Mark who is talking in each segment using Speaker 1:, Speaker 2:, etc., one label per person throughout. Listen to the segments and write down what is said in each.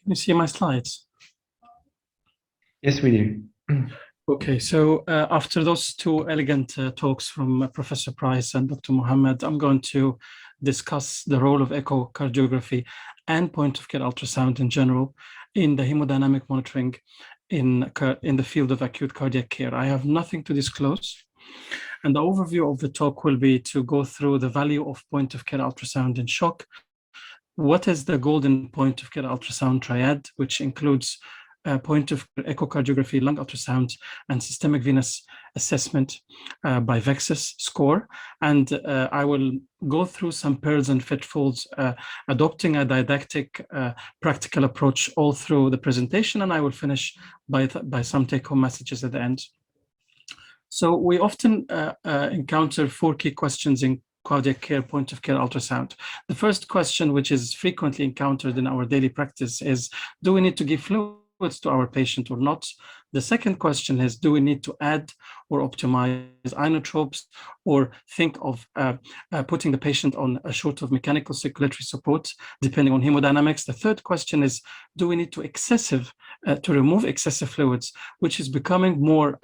Speaker 1: Can you see my slides?
Speaker 2: Yes, we do.
Speaker 1: Okay, so after those two elegant talks from Professor Price and Dr. Mohammed, I'm going to discuss the role of echocardiography and point-of-care ultrasound in general in the hemodynamic monitoring in the field of acute cardiac care. I have nothing to disclose. And the overview of the talk will be to go through the value of point-of-care ultrasound in shock. What is the golden point-of-care ultrasound triad, which includes point-of-care echocardiography, lung ultrasound, and systemic venous assessment by VEXAS score. And I will go through some pearls and pitfalls, adopting a didactic, practical approach all through the presentation, and I will finish by some take-home messages at the end. So we often encounter 4 key questions in cardiac care, point-of-care ultrasound. The first question, which is frequently encountered in our daily practice, is, do we need to give fluids to our patient or not? The second question is, do we need to add or optimize inotropes or think of putting the patient on a sort of mechanical circulatory support, depending on hemodynamics? The third question is, do we need to remove excessive fluids, which is becoming more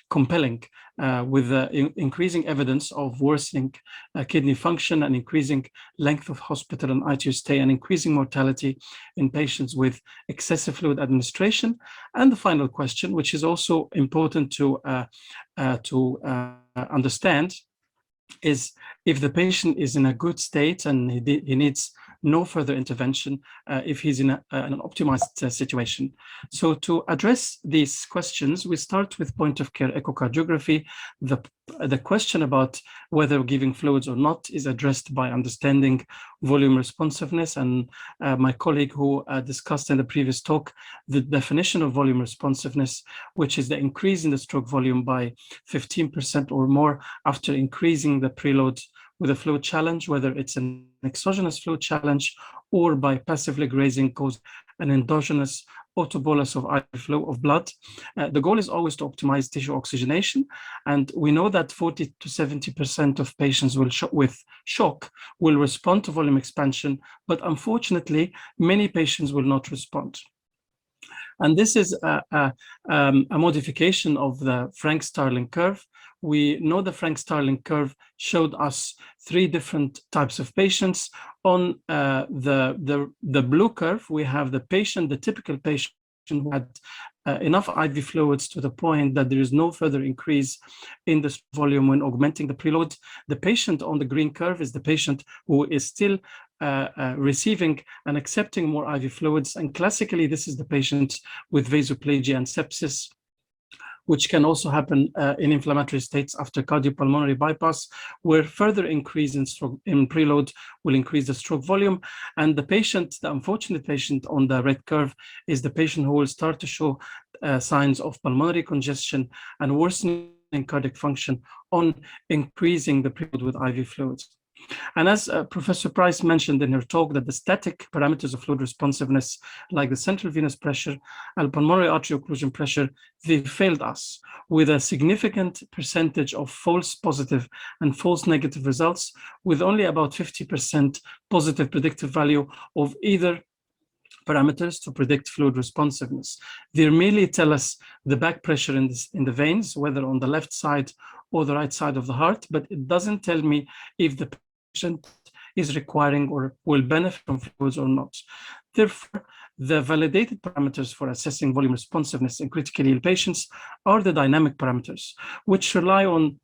Speaker 1: compelling with increasing evidence of worsening kidney function and increasing length of hospital and ITU stay and increasing mortality in patients with excessive fluid administration? And the final question, which is also important to understand, is if the patient is in a good state and he needs no further intervention, if he's in an optimized situation. So to address these questions, we start with point-of-care echocardiography. The question about whether giving fluids or not is addressed by understanding volume responsiveness, and my colleague who discussed in the previous talk the definition of volume responsiveness, which is the increase in the stroke volume by 15% or more after increasing the preload with a fluid challenge, whether it's an exogenous fluid challenge or by passively grazing cause an endogenous autobolus of IV flow of blood. The goal is always to optimize tissue oxygenation, and we know that 40 to 70% of patients with shock will respond to volume expansion, but unfortunately, many patients will not respond. And this is a modification of the Frank-Starling curve. We know the Frank-Starling curve showed us 3 different types of patients. On the blue curve, we have the typical patient who had enough IV fluids to the point that there is no further increase in the volume when augmenting the preload. The patient on the green curve is the patient who is still receiving and accepting more IV fluids. And classically, this is the patient with vasoplegia and sepsis, which can also happen in inflammatory states after cardiopulmonary bypass, where further increase in preload will increase the stroke volume. And the unfortunate patient on the red curve is the patient who will start to show signs of pulmonary congestion and worsening cardiac function on increasing the preload with IV fluids. And as Professor Price mentioned in her talk, that the static parameters of fluid responsiveness, like the central venous pressure and pulmonary artery occlusion pressure, they failed us with a significant percentage of false positive and false negative results, with only about 50% positive predictive value of either parameters to predict fluid responsiveness. They merely tell us the back pressure in the veins, whether on the left side or the right side of the heart, but it doesn't tell me if the patient is requiring or will benefit from fluids or not. Therefore, the validated parameters for assessing volume responsiveness in critically ill patients are the dynamic parameters, which rely on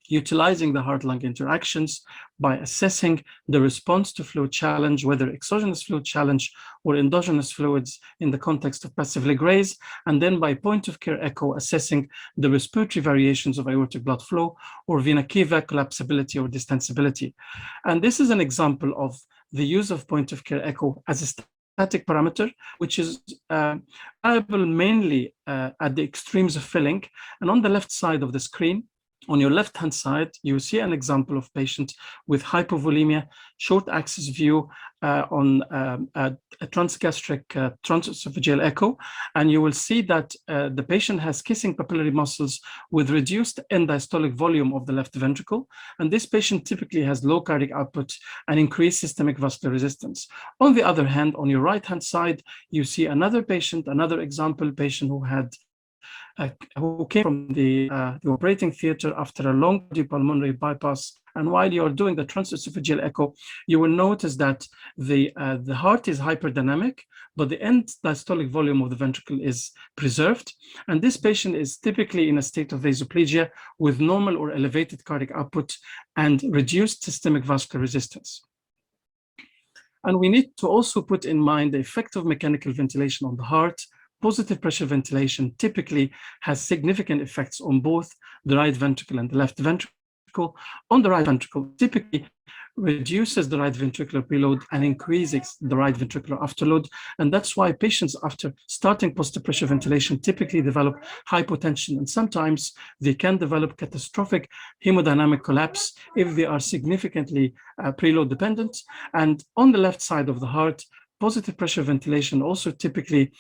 Speaker 1: utilizing the heart-lung interactions by assessing the response to fluid challenge, whether exogenous fluid challenge or endogenous fluids in the context of passively graze, and then by point-of-care echo assessing the respiratory variations of aortic blood flow or vena cava collapsibility or distensibility. And this is an example of the use of point-of-care echo as a static parameter, which is variable mainly at the extremes of filling. And on the left side of the screen, on your left-hand side, you see an example of patient with hypovolemia, short axis view, a transgastric transesophageal echo, and you will see that the patient has kissing papillary muscles with reduced end diastolic volume of the left ventricle, and this patient typically has low cardiac output and increased systemic vascular resistance. On the other hand, on your right-hand side, you see another patient, another example patient who came from the operating theater after a long pulmonary bypass. And while you're doing the transesophageal echo, you will notice that the heart is hyperdynamic, but the end diastolic volume of the ventricle is preserved. And this patient is typically in a state of vasoplegia with normal or elevated cardiac output and reduced systemic vascular resistance. And we need to also put in mind the effect of mechanical ventilation on the heart. Positive pressure ventilation typically has significant effects on both the right ventricle and the left ventricle. On the right ventricle, typically reduces the right ventricular preload and increases the right ventricular afterload. And that's why patients after starting positive pressure ventilation typically develop hypotension. And sometimes they can develop catastrophic hemodynamic collapse if they are significantly preload dependent. And on the left side of the heart, positive pressure ventilation also typically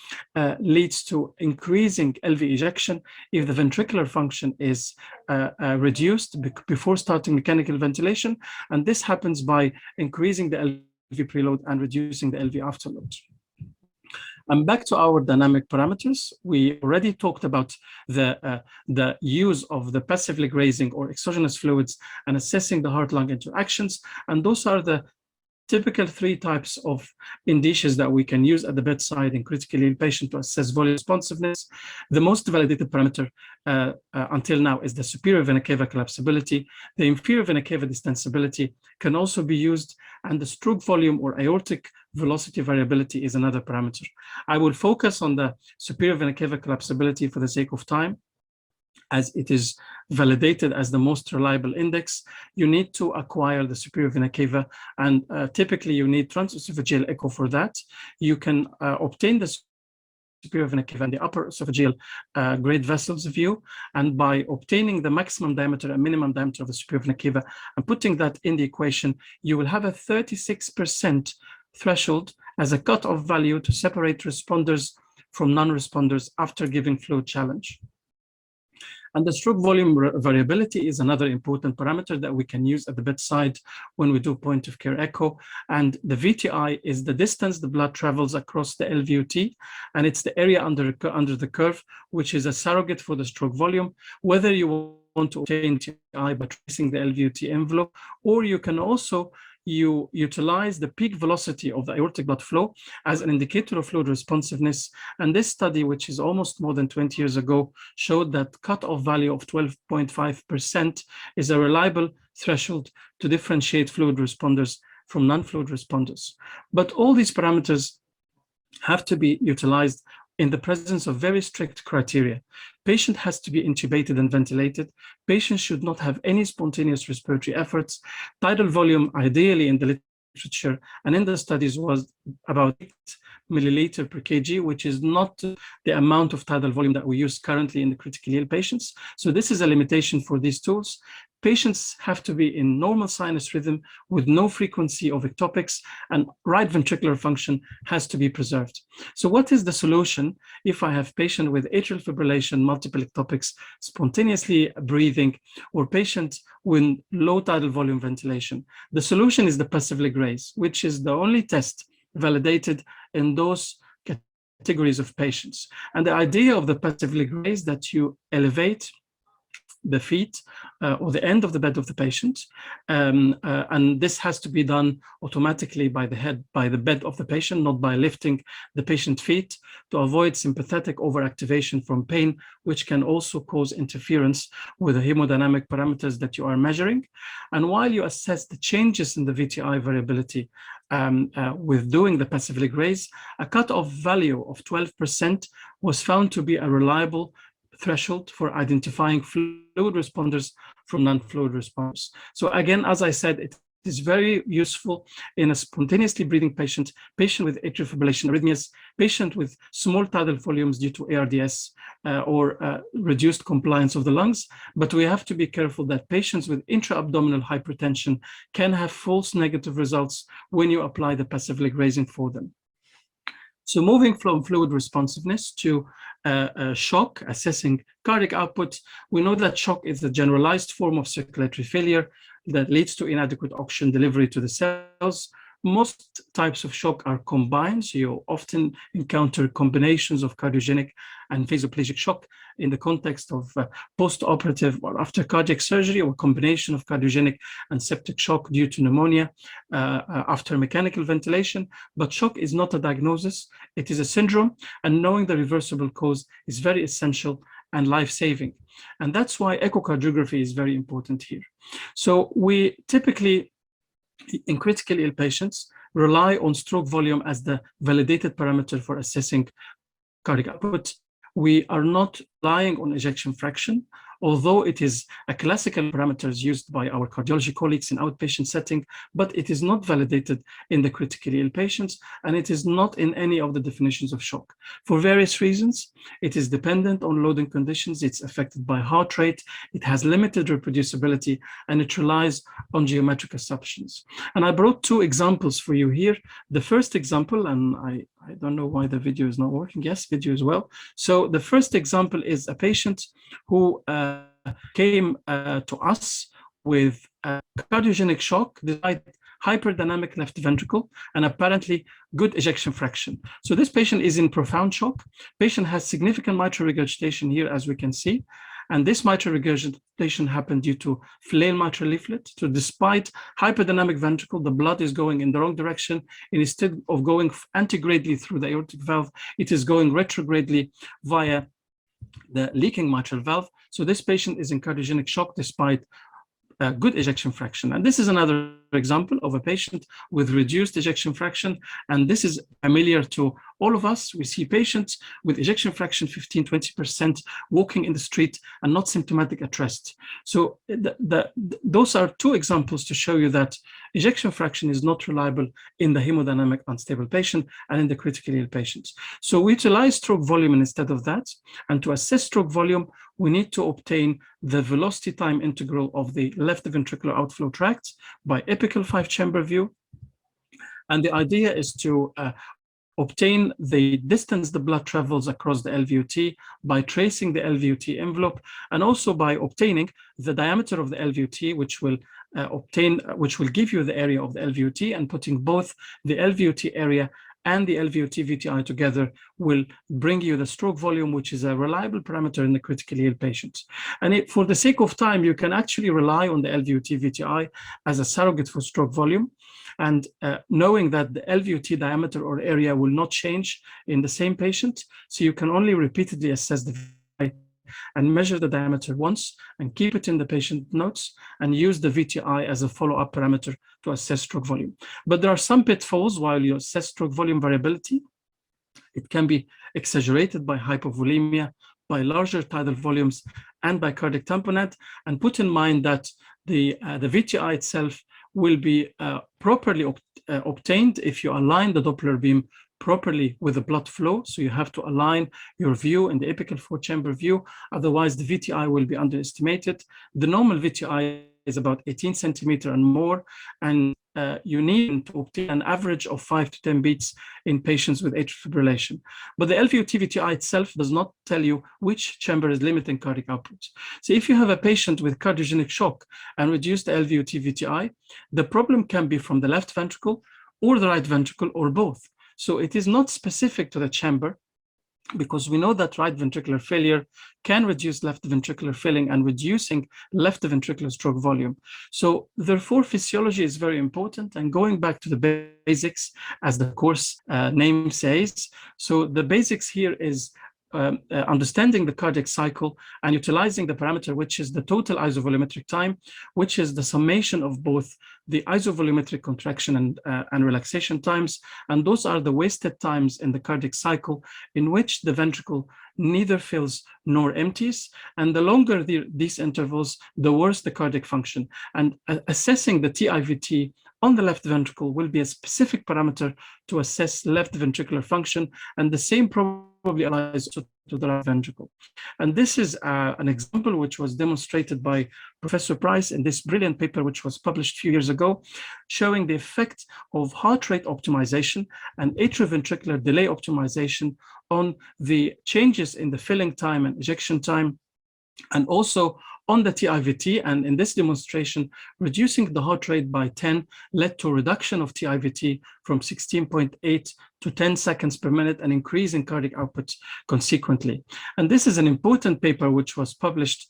Speaker 1: leads to increasing LV ejection if the ventricular function is reduced before starting mechanical ventilation. And this happens by increasing the LV preload and reducing the LV afterload. And back to our dynamic parameters, we already talked about the use of the passively grazing or exogenous fluids and assessing the heart-lung interactions. And those are the typical three types of indices that we can use at the bedside in critically ill patient to assess volume responsiveness. The most validated parameter until now is the superior vena cava collapsibility. The inferior vena cava distensibility can also be used, and the stroke volume or aortic velocity variability is another parameter. I will focus on the superior vena cava collapsibility for the sake of time, as it is validated as the most reliable index. You need to acquire the superior vena cava, and typically you need transesophageal echo for that. You can obtain the superior vena cava and the upper esophageal great vessels view, and by obtaining the maximum diameter and minimum diameter of the superior vena cava and putting that in the equation, you will have a 36% threshold as a cutoff value to separate responders from non-responders after giving fluid challenge. And the stroke volume variability is another important parameter that we can use at the bedside when we do point of care echo. And the VTI is the distance the blood travels across the LVOT, and it's the area under the curve, which is a surrogate for the stroke volume. Whether you want to obtain VTI by tracing the LVOT envelope, or you can also utilize the peak velocity of the aortic blood flow as an indicator of fluid responsiveness. And this study, which is almost more than 20 years ago, showed that cutoff value of 12.5% is a reliable threshold to differentiate fluid responders from non-fluid responders. But all these parameters have to be utilized in the presence of very strict criteria. Patient has to be intubated and ventilated. Patient should not have any spontaneous respiratory efforts. Tidal volume, ideally in the literature and in the studies, was about 8 milliliter per kg, which is not the amount of tidal volume that we use currently in the critically ill patients. So this is a limitation for these tools. Patients have to be in normal sinus rhythm with no frequency of ectopics, and right ventricular function has to be preserved. So what is the solution if I have patient with atrial fibrillation, multiple ectopics, spontaneously breathing, or patient with low tidal volume ventilation? The solution is the passively graze, which is the only test validated in those categories of patients. And the idea of the passively graze that you elevate the feet or the end of the bed of the patient, and this has to be done automatically by the bed of the patient, not by lifting the patient feet, to avoid sympathetic overactivation from pain, which can also cause interference with the hemodynamic parameters that you are measuring. And while you assess the changes in the VTI variability with doing the passively graze, a cutoff value of 12% was found to be a reliable threshold for identifying fluid responders from non-fluid responders. So again, as I said, it is very useful in a spontaneously breathing patient, patient with atrial fibrillation arrhythmias, patient with small tidal volumes due to ARDS or reduced compliance of the lungs. But we have to be careful that patients with intra-abdominal hypertension can have false negative results when you apply the passive leg raising for them. So moving from fluid responsiveness to shock, assessing cardiac output, we know that shock is a generalized form of circulatory failure that leads to inadequate oxygen delivery to the cells. Most types of shock are combined, so you often encounter combinations of cardiogenic and vasoplegic shock in the context of post-operative or after cardiac surgery, or combination of cardiogenic and septic shock due to pneumonia after mechanical ventilation. But shock is not a diagnosis, it is a syndrome, and knowing the reversible cause is very essential and life-saving. And that's why echocardiography is very important here. So we typically, in critically ill patients, rely on stroke volume as the validated parameter for assessing cardiac output. We are not relying on ejection fraction, although it is a classical parameter used by our cardiology colleagues in outpatient setting, but it is not validated in the critically ill patients, and it is not in any of the definitions of shock. For various reasons, it is dependent on loading conditions, it's affected by heart rate, it has limited reproducibility, and it relies on geometric assumptions. And I brought two examples for you here. The first example, and I don't know why the video is not working. Yes, video as well. So the first example is a patient who came to us with cardiogenic shock despite hyperdynamic left ventricle and apparently good ejection fraction. So this patient is in profound shock. Patient has significant mitral regurgitation here, as we can see. And this mitral regurgitation happened due to flail mitral leaflet. So despite hyperdynamic ventricle, the blood is going in the wrong direction. And instead of going antegradely through the aortic valve, it is going retrogradely via the leaking mitral valve. So this patient is in cardiogenic shock despite good ejection fraction. And this is another example of a patient with reduced ejection fraction. And this is familiar to all of us. We see patients with ejection fraction 15, 20% walking in the street and not symptomatic at rest. So those are two examples to show you that ejection fraction is not reliable in the hemodynamic unstable patient and in the critically ill patients. So we utilize stroke volume instead of that. And to assess stroke volume, we need to obtain the velocity time integral of the left ventricular outflow tract by apical 5-chamber view. And the idea is to obtain the distance the blood travels across the LVOT by tracing the LVOT envelope, and also by obtaining the diameter of the LVOT, which will give you the area of the LVOT, and putting both the LVOT area and the LVOT VTI together will bring you the stroke volume, which is a reliable parameter in the critically ill patients. And for the sake of time, you can actually rely on the LVOT VTI as a surrogate for stroke volume. And knowing that the LVOT diameter or area will not change in the same patient, so you can only repeatedly assess the VTI and measure the diameter once and keep it in the patient notes and use the VTI as a follow-up parameter to assess stroke volume. But there are some pitfalls while you assess stroke volume variability. It can be exaggerated by hypovolemia, by larger tidal volumes, and by cardiac tamponade. And put in mind that the VTI itself will be properly obtained if you align the Doppler beam properly with the blood flow. So you have to align your view in the apical 4-chamber view. Otherwise, the VTI will be underestimated. The normal VTI is about 18 centimeter and more, and you need to obtain an average of 5 to 10 beats in patients with atrial fibrillation. But the LVOT VTI itself does not tell you which chamber is limiting cardiac output. So if you have a patient with cardiogenic shock and reduced LVOT VTI, the problem can be from the left ventricle or the right ventricle or both. So it is not specific to the chamber, because we know that right ventricular failure can reduce left ventricular filling and reducing left ventricular stroke volume. So therefore, physiology is very important. And going back to the basics, as the course name says, so the basics here is understanding the cardiac cycle and utilizing the parameter, which is the total isovolumetric time, which is the summation of both the isovolumetric contraction and relaxation times, and those are the wasted times in the cardiac cycle in which the ventricle neither fills nor empties. And the longer these intervals, the worse the cardiac function. And assessing the TIVT on the left ventricle will be a specific parameter to assess left ventricular function, and the same probably applies to the right ventricle. And this is an example which was demonstrated by Professor Price in this brilliant paper, which was published a few years ago, showing the effect of heart rate optimization and atrioventricular delay optimization on the changes in the filling time and ejection time, and also on the TIVT. And in this demonstration, reducing the heart rate by 10 led to a reduction of TIVT from 16.8 to 10 seconds per minute, and increase in cardiac output consequently. And this is an important paper which was published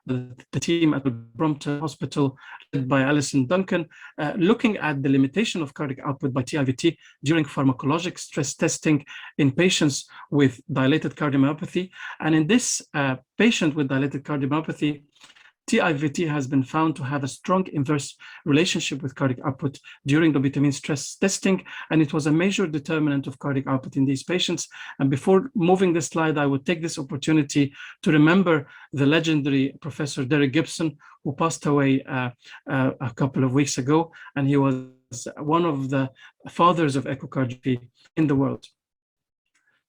Speaker 1: the team at the Brompton Hospital, led by Alison Duncan, looking at the limitation of cardiac output by TIVT during pharmacologic stress testing in patients with dilated cardiomyopathy. And in this patient with dilated cardiomyopathy, TIVT has been found to have a strong inverse relationship with cardiac output during dobutamine stress testing, and it was a major determinant of cardiac output in these patients. And before moving this slide, I would take this opportunity to remember the legendary Professor Derek Gibson, who passed away a couple of weeks ago, and he was one of the fathers of echocardiography in the world.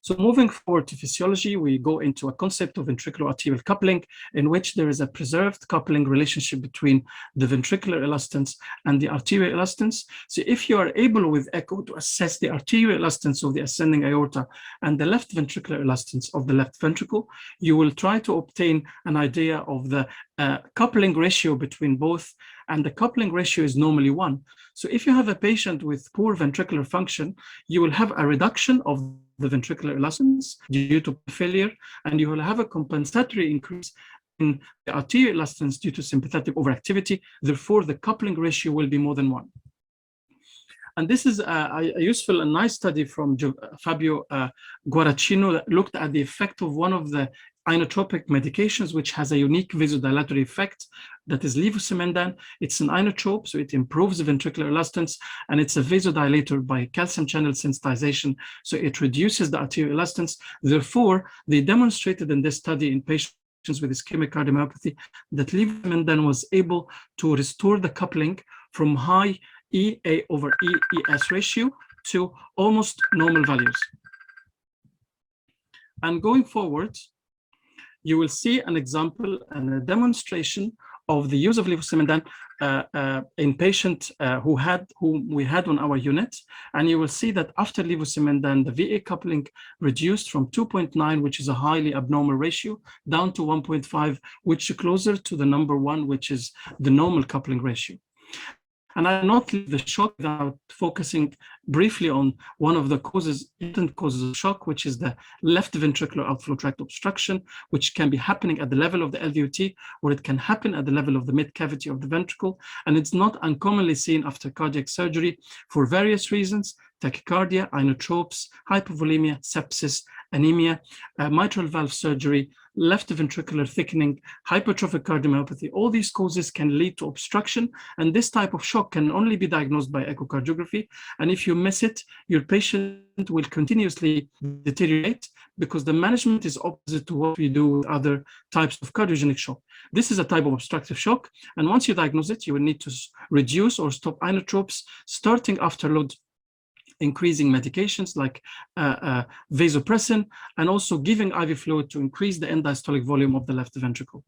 Speaker 1: So moving forward to physiology, we go into a concept of ventricular-arterial coupling, in which there is a preserved coupling relationship between the ventricular elastance and the arterial elastance. So if you are able with echo to assess the arterial elastance of the ascending aorta and the left ventricular elastance of the left ventricle, you will try to obtain an idea of the coupling ratio between both, and the coupling ratio is normally 1. So if you have a patient with poor ventricular function, you will have a reduction of the ventricular elastance due to failure, and you will have a compensatory increase in the arterial elastance due to sympathetic overactivity. Therefore, the coupling ratio will be more than 1. And this is a useful and nice study from Fabio Guaracino that looked at the effect of one of the inotropic medications, which has a unique vasodilatory effect, that is levosimendan. It's an inotrope, so it improves the ventricular elastance, and it's a vasodilator by calcium channel sensitization, so it reduces the arterial elastance. Therefore, they demonstrated in this study in patients with ischemic cardiomyopathy that levosimendan was able to restore the coupling from high EA over ES ratio to almost normal values. And going forward, you will see an example and a demonstration of the use of levosimendan in patient whom we had on our unit. And you will see that after levosimendan, the VA coupling reduced from 2.9, which is a highly abnormal ratio, down to 1.5, which is closer to the number 1, which is the normal coupling ratio. And I will not leave the shock without focusing briefly on one of the important causes of shock, which is the left ventricular outflow tract obstruction, which can be happening at the level of the LVOT, or it can happen at the level of the mid cavity of the ventricle. And it's not uncommonly seen after cardiac surgery for various reasons: tachycardia, inotropes, hypovolemia, sepsis, anemia, mitral valve surgery, left ventricular thickening, hypertrophic cardiomyopathy. All these causes can lead to obstruction, and this type of shock can only be diagnosed by echocardiography. And if you miss it, your patient will continuously deteriorate, because the management is opposite to what we do with other types of cardiogenic shock. This is a type of obstructive shock, and once you diagnose it, you will need to reduce or stop inotropes, starting after load increasing medications like vasopressin, and also giving IV fluid to increase the end diastolic volume of the left ventricle.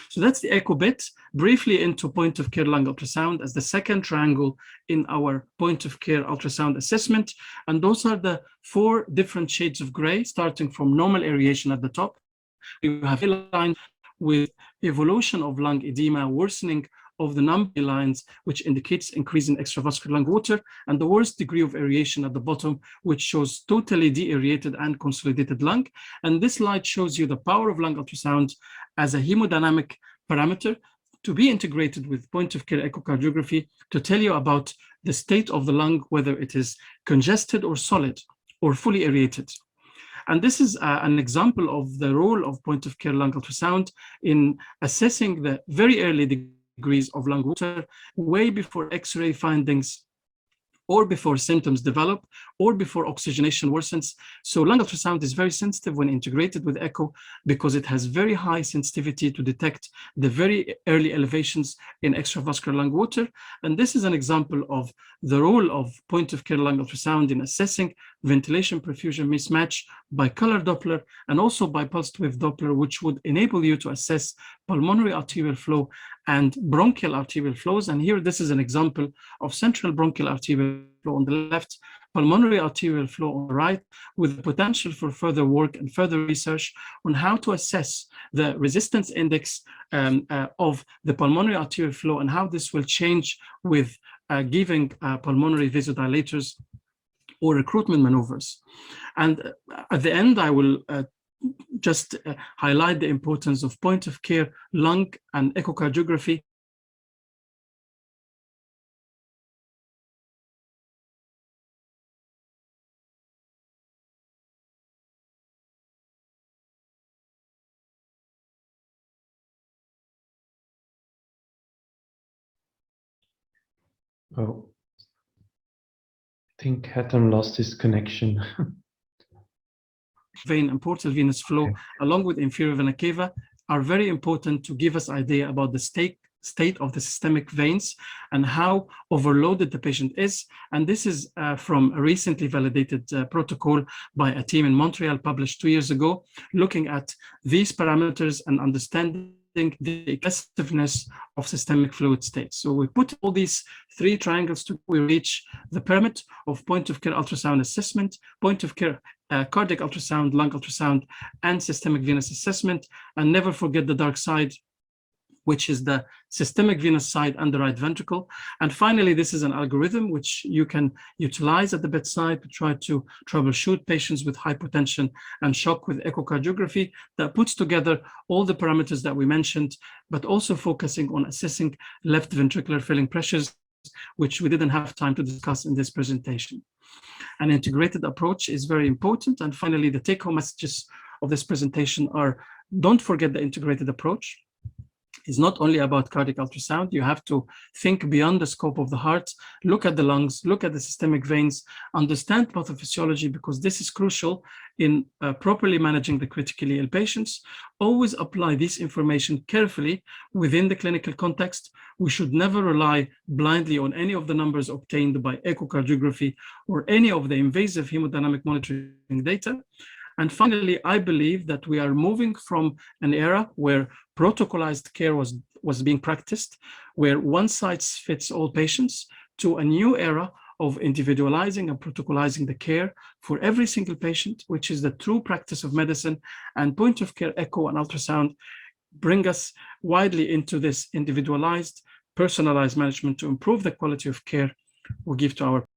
Speaker 1: So that's the echo bit. Briefly into point of care lung ultrasound as the second triangle in our point of care ultrasound assessment. And those are the 4 different shades of gray, starting from normal aeration at the top. We have lines with evolution of lung edema, worsening of the number lines, which indicates increase in extravascular lung water, and the worst degree of aeration at the bottom, which shows totally deaerated and consolidated lung. And this slide shows you the power of lung ultrasound as a hemodynamic parameter to be integrated with point-of-care echocardiography to tell you about the state of the lung, whether it is congested or solid or fully aerated. And this is an example of the role of point-of-care lung ultrasound in assessing the very early degree degrees of lung water way before X-ray findings, or before symptoms develop, or before oxygenation worsens. So lung ultrasound is very sensitive when integrated with echo because it has very high sensitivity to detect the very early elevations in extravascular lung water. And this is an example of the role of point-of-care lung ultrasound in assessing ventilation perfusion mismatch by color Doppler and also by pulsed wave Doppler, which would enable you to assess pulmonary arterial flow and bronchial arterial flows. And here, this is an example of central bronchial arterial flow on the left, pulmonary arterial flow on the right, with the potential for further work and further research on how to assess the resistance index of the pulmonary arterial flow and how this will change with giving pulmonary vasodilators or recruitment maneuvers. And at the end, I will just highlight the importance of point-of-care lung and echocardiography.
Speaker 2: Oh, I think Hatem lost his connection.
Speaker 1: Vein and portal venous flow, along with inferior vena cava, are very important to give us idea about the state of the systemic veins and how overloaded the patient is. And this is from a recently validated protocol by a team in Montreal published 2 years ago, looking at these parameters and understanding the aggressiveness of systemic fluid states. So we put all these three triangles to we reach the pyramid of point-of-care ultrasound assessment, point-of-care cardiac ultrasound, lung ultrasound, and systemic venous assessment. And never forget the dark side, which is the systemic venous side and the right ventricle. And finally, this is an algorithm which you can utilize at the bedside to try to troubleshoot patients with hypotension and shock with echocardiography that puts together all the parameters that we mentioned, but also focusing on assessing left ventricular filling pressures, which we didn't have time to discuss in this presentation. An integrated approach is very important. And finally, the take-home messages of this presentation are, don't forget the integrated approach. It's not only about cardiac ultrasound. You have to think beyond the scope of the heart, look at the lungs, look at the systemic veins, understand pathophysiology, because this is crucial in properly managing the critically ill patients. Always apply this information carefully within the clinical context. We should never rely blindly on any of the numbers obtained by echocardiography or any of the invasive hemodynamic monitoring data. And finally, I believe that we are moving from an era where protocolized care was being practiced, where one size fits all patients, to a new era of individualizing and protocolizing the care for every single patient, which is the true practice of medicine. And point-of-care echo and ultrasound bring us widely into this individualized, personalized management to improve the quality of care we give to our